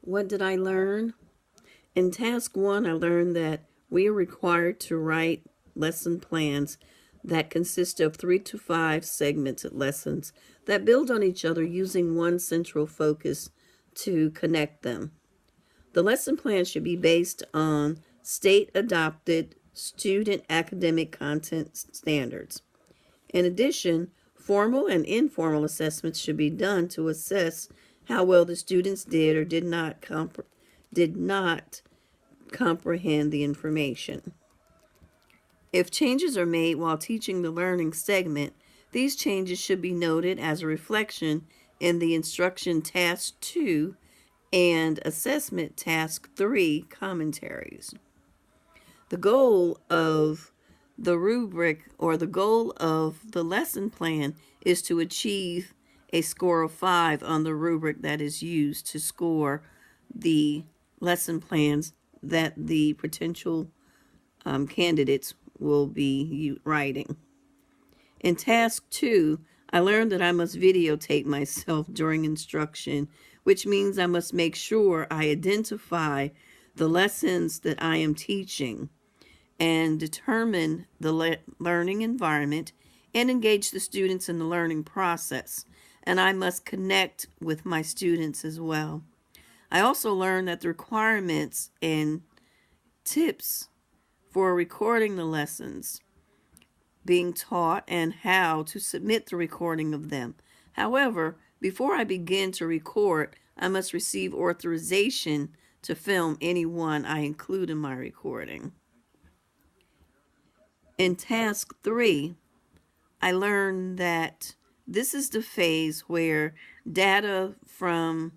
What did I learn? In task 1, I learned that we are required to write lesson plans that consist of 3 to 5 segmented lessons that build on each other using one central focus to connect them. The lesson plan should be based on state-adopted student academic content standards. In addition, formal and informal assessments should be done to assess how well the students did or did not comprehend the information. If changes are made while teaching the learning segment, these changes should be noted as a reflection in the instruction task 2 and assessment task 3 commentaries. The goal of the rubric or the goal of the lesson plan is to achieve a score of 5 on the rubric that is used to score the lesson plans that the potential candidates will be writing. In task 2, I learned that I must videotape myself during instruction, which means I must make sure I identify the lessons that I am teaching and determine the learning environment and engage the students in the learning process. And I must connect with my students as well. I also learned that the requirements and tips for recording the lessons being taught and how to submit the recording of them. However, before I begin to record, I must receive authorization to film anyone I include in my recording. In task 3, I learned that this is the phase where data from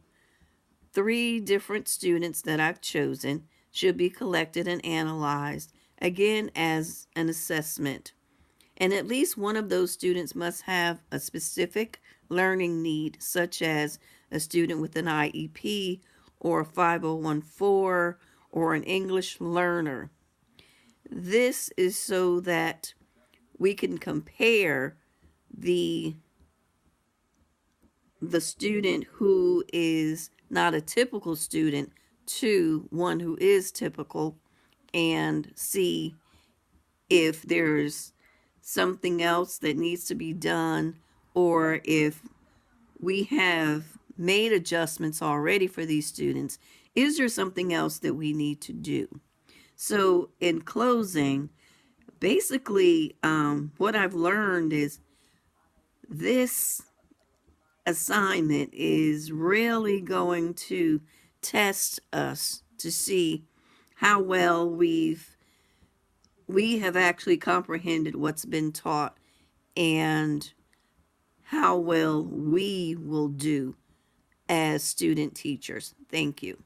3 different students that I've chosen should be collected and analyzed, again as an assessment. And at least one of those students must have a specific learning need, such as a student with an IEP or a 5014 or an English learner. This is so that we can compare the student who is not a typical student to one who is typical and see if there's something else that needs to be done, or if we have made adjustments already for these students, is there something else that we need to do? So in closing, basically what I've learned is this assignment is really going to test us to see how well we have actually comprehended what's been taught and how well we will do as student teachers. Thank you.